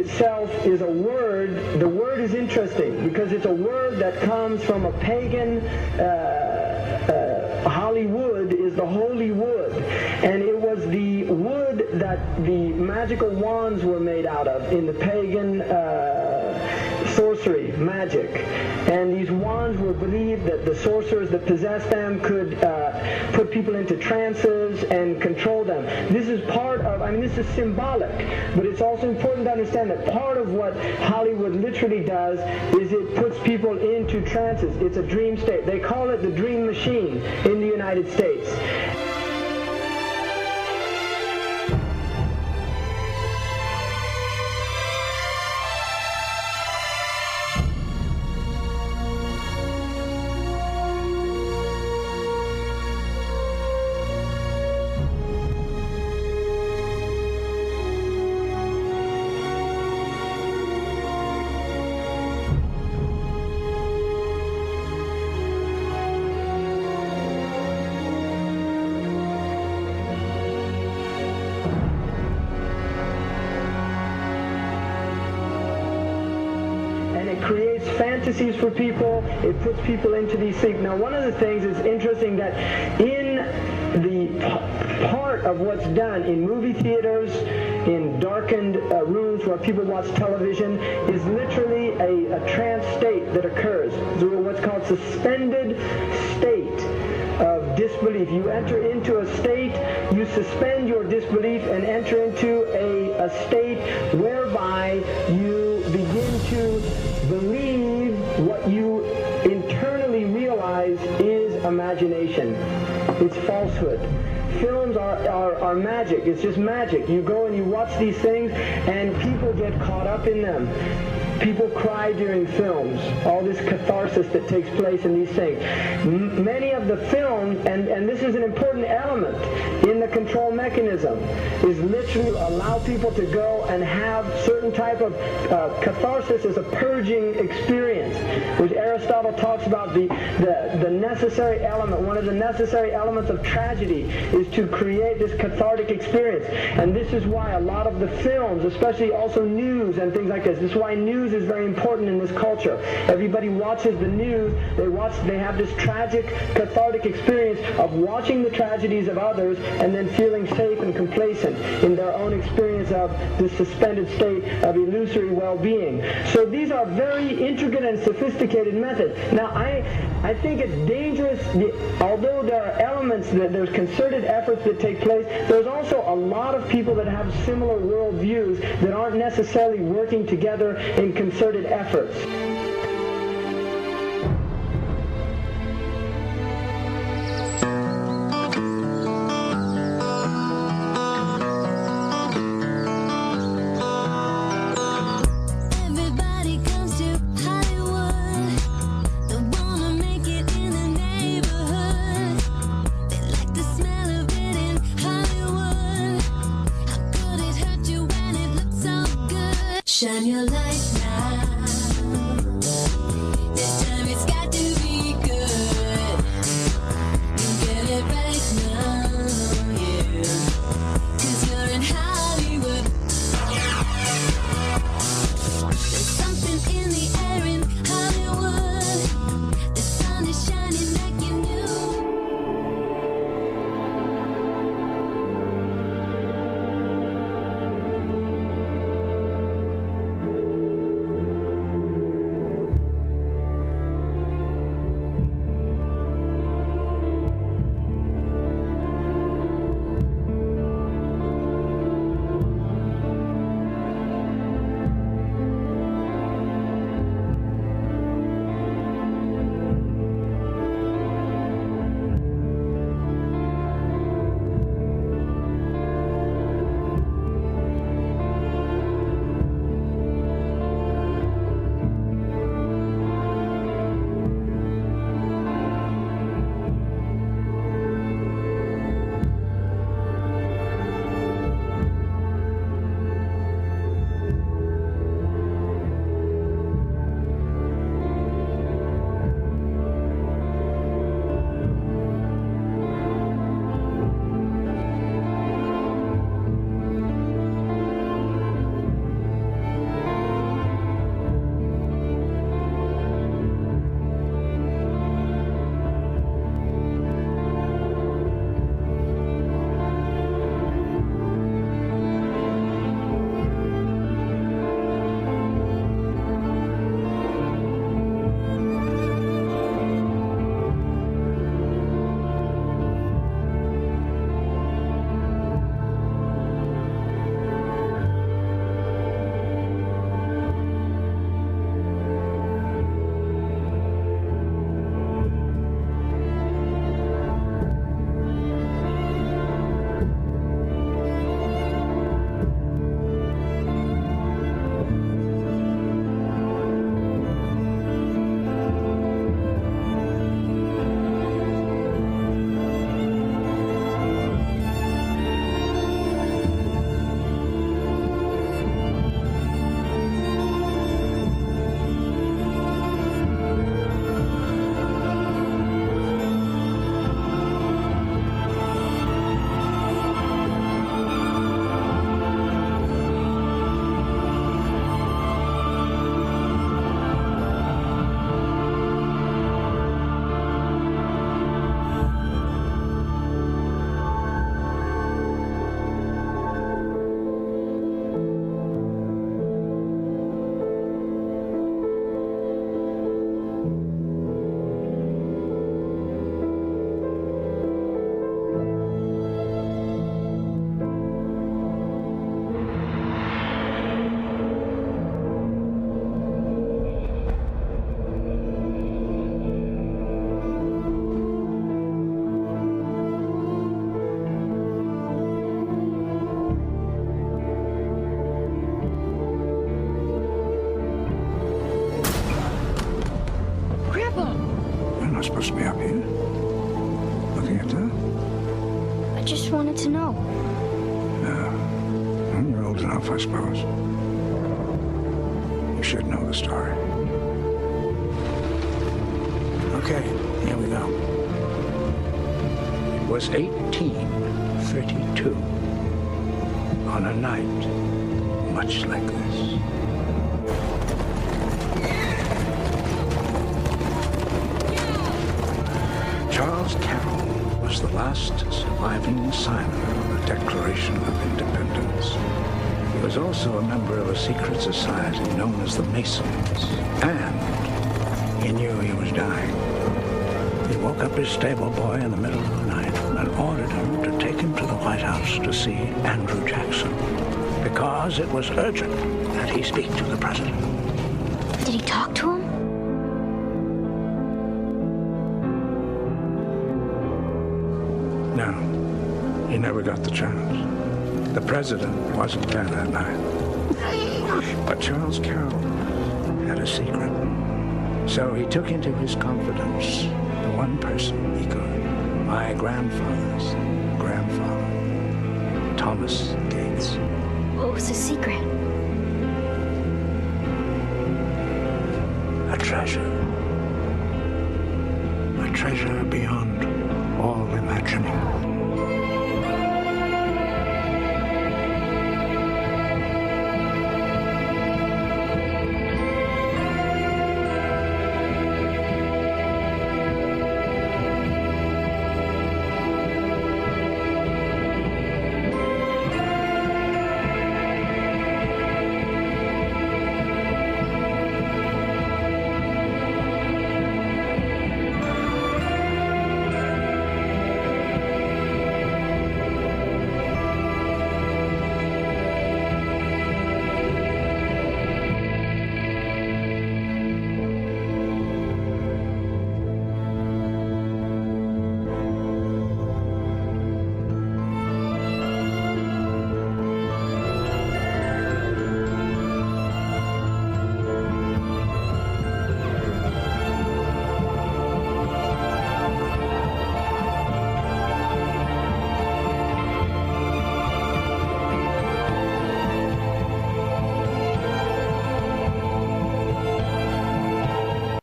itself is a word. The word is interesting because it's a word that comes from a pagan. Hollywood is the holy wood, and it was the wood that the magical wands were made out of in the pagan sorcery, magic. And these wands were believed that the sorcerers that possessed them could put people into trances and control them. This is part of, this is symbolic, but it's also important to understand that part of what Hollywood literally does is it puts people into trances. It's a dream state. They call it the dream machine in the United States. Creates fantasies for people. It puts people into these things. Now, one of the things is interesting that in the part of what's done in movie theaters, in darkened rooms where people watch television, is literally a trance state that occurs. What's called suspended state of disbelief. You enter into a state, you suspend your disbelief and enter into a state whereby you begin to believe what you internally realize is imagination. It's falsehood. Films are magic. It's just magic. You go and you watch these things and people get caught up in them. People cry during films, all this catharsis that takes place in these things. Many of the films, and this is an important element in the control mechanism, is literally allow people to go and have certain type of catharsis as a purging experience, which Aristotle talks about the necessary element. One of the necessary elements of tragedy is to create this cathartic experience. And this is why a lot of the films, especially also news and things like this is why news is very important in this culture. Everybody watches the news. They have this tragic, cathartic experience of watching the tragedies of others and then feeling safe and complacent in their own experience of this suspended state of illusory well-being. So these are very intricate and sophisticated methods. Now, I think it's dangerous, although there are elements, there's concerted efforts that take place, there's also a lot of people that have similar worldviews that aren't necessarily working together in concerted efforts. Shine your light now. not supposed to be up here. Looking at that? I just wanted to know. Well, you're old enough, I suppose. You should know the story. Okay, here we go. It was 1832. On a night much like this. Charles Carroll was the last surviving signer of the Declaration of Independence. He was also a member of a secret society known as the Masons, and he knew he was dying. He woke up his stable boy in the middle of the night and ordered him to take him to the White House to see Andrew Jackson, because it was urgent that he speak to the president. Did he talk to him? No, he never got the chance. The president wasn't there that night. But Charles Carroll had a secret. So he took into his confidence the one person he could. My grandfather's grandfather, Thomas Gates. What was his secret? A treasure. A treasure beyond all imagining.